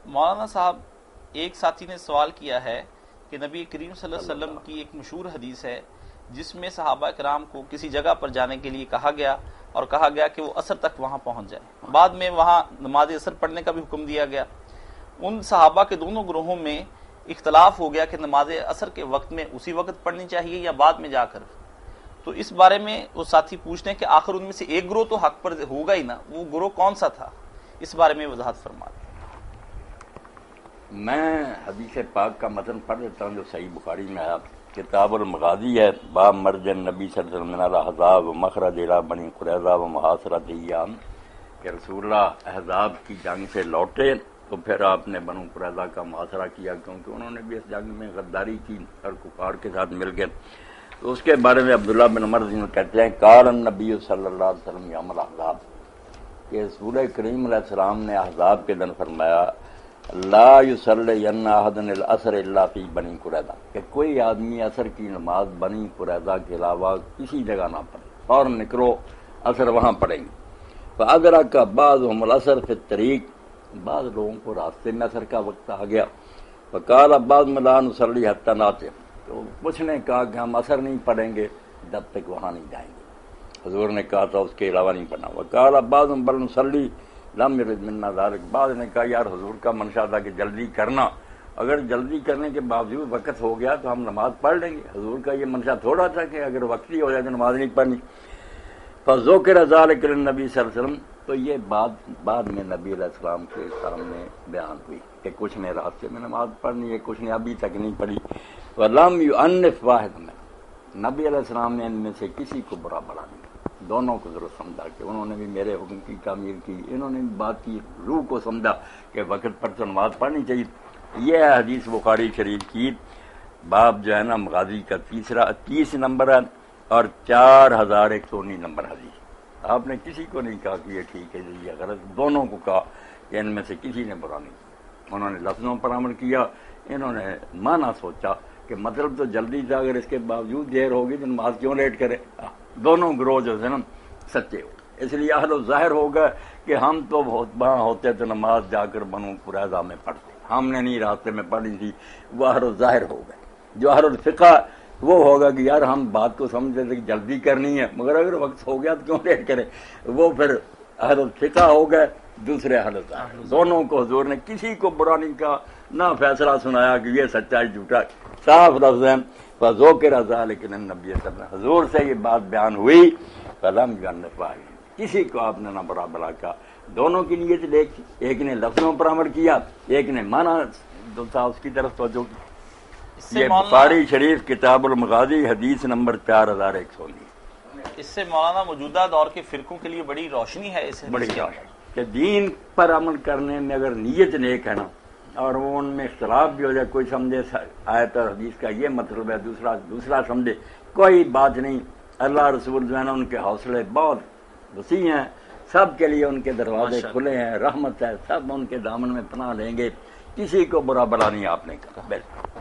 مولانا صاحب، ایک ساتھی نے سوال کیا ہے کہ نبی کریم صلی اللہ علیہ وسلم کی ایک مشہور حدیث ہے جس میں صحابہ کرام کو کسی جگہ پر جانے کے لیے کہا گیا اور کہا گیا کہ وہ عصر تک وہاں پہنچ جائیں، بعد میں وہاں نماز عصر پڑھنے کا بھی حکم دیا گیا۔ ان صحابہ کے دونوں گروہوں میں اختلاف ہو گیا کہ نماز عصر کے وقت میں اسی وقت پڑھنی چاہیے یا بعد میں جا کر۔ تو اس بارے میں وہ ساتھی پوچھتے ہیں کہ آخر ان میں سے ایک گروہ تو حق پر ہوگا ہی نا، وہ گروہ کون سا تھا؟ اس بارے میں وضاحت فرما دیں۔ میں حدیث پاک کا متن پڑھ دیتا ہوں جو صحیح بخاری میں آیا، کتاب المغازی ہے، باب مرج النبی صلی اللہ علیہ وسلم من الاحزاب و مخرج الى بنی قریظہ و محاصرۃ ایام، کہ رسول اللہ احزاب کی جنگ سے لوٹے تو پھر آپ نے بنو قریظہ کا محاصرہ کیا، کیونکہ انہوں نے بھی اس جنگ میں غداری کی اور کفار کے ساتھ مل گئے۔ تو اس کے بارے میں عبداللہ بن عمر کہتے ہیں قال النبی صلی اللہ علیہ وسلم یوم الاحزاب، کہ رسول کریم علیہ السلام نے احزاب کے دن فرمایا لا یصلی احد العصر الا فی بنی قریظہ، کہ کوئی آدمی عصر کی نماز بنی قریظہ کے علاوہ کسی جگہ نہ پڑھے، اور نکلو عصر وہاں پڑھیں گے۔ فادرک بعضهم العصر فی الطریق، بعض لوگوں کو راستے میں عصر کا وقت آ گیا۔ فقال بعضهم لا نصلی حتی ناتم، تو کچھ نے کہا کہ ہم عصر نہیں پڑھیں گے جب تک وہاں نہیں جائیں گے، حضور نے کہا تھا اس کے علاوہ نہیں پڑھنا۔ وقال بعضهم بل نصلی لم یرد منا ذلک، بعض نے کہا یار حضور کا منشا تھا کہ جلدی کرنا، اگر جلدی کرنے کے باوجود وقت ہو گیا تو ہم نماز پڑھ لیں گے، حضور کا یہ منشا تھوڑا تھا کہ اگر وقت ہی ہو جائے تو نماز نہیں پڑھنی۔ فذکر ذلک للنبی صلی اللہ علیہ وسلم، تو یہ بات بعد میں نبی علیہ السلام کے سامنے بیان ہوئی کہ کچھ نے راستے میں نماز پڑھنی ہے، کچھ نے ابھی تک نہیں پڑھی۔ ولم یعنف واحد میں، نبی علیہ السلام نے ان میں سے کسی کو برا بلا نہیں، دونوں کو ضرور سمجھا کہ انہوں نے بھی میرے حکم کی تعمیل کی، انہوں نے بھی بات کی روح کو سمجھا کہ وقت پر تو نماز پڑھنی چاہیے۔ یہ ہے حدیث بخاری شریف کی، باب جو ہے نا مغازی کا 30 نمبر ہے اور 4119 نمبر حدیث۔ آپ نے کسی کو نہیں کہا کہ یہ ٹھیک ہے یہ غلط، دونوں کو کہا کہ ان میں سے کسی نے برا نہیں کیا۔ انہوں نے لفظوں پر عمل کیا، انہوں نے معنی سوچا کہ مطلب تو جلدی تھا، اگر اس کے باوجود دیر ہوگی تو نماز کیوں لیٹ کرے۔ دونوں گروہ جو ہے نا سچے ہو، اس لیے اہل و ظاہر ہو گئے کہ ہم تو وہاں ہوتے تو نماز جا کر بنو قریظہ میں پڑھتے، ہم نے نہیں راستے میں پڑھی تھی، وہ اہل و ظاہر ہو گئے۔ جو اہل الفقہ وہ ہوگا کہ یار ہم بات کو سمجھتے تھے کہ جلدی کرنی ہے، مگر اگر وقت ہو گیا تو کیوں لیٹ کرے، وہ پھر اہل الفقہ ہو گئے، دوسرے اہل الظاہر۔ دونوں کو حضور نے کسی کو برا نہیں کہا، نہ فیصلہ سنایا کہ یہ سچا ہے جھوٹا، صاف لفظ ہے۔ فذکر ذلک للنبی صلی اللہ علیہ وسلم، حضور سے یہ بات بیان ہوئی، فلم یعنف واحد، کسی کو آپ نے نہ برا بلا کہا، دونوں کی نیت دیکھ، ایک نے لفظوں پر عمل کیا، ایک نے معنی جو تھا اس کی طرف توجہ کی۔ یہ بخاری شریف کتاب المغازی حدیث نمبر 4119۔ اس سے مولانا موجودہ دور کے فرقوں کے لیے بڑی روشنی ہے اس بڑی روشنی کہ دین پر عمل کرنے میں اگر نیت نیک ہے نا، اور وہ ان میں اختلاف بھی ہو جائے، کوئی سمجھے آیت اور حدیث کا یہ مطلب ہے، دوسرا سمجھے، کوئی بات نہیں۔ اللہ رسول جو ہے نا ان کے حوصلے بہت وسیع ہیں، سب کے لیے ان کے دروازے کھلے ہیں، رحمت ہے، سب ان کے دامن میں پناہ لیں گے، کسی کو برا بلا نہیں آپ نے کہا۔ بالکل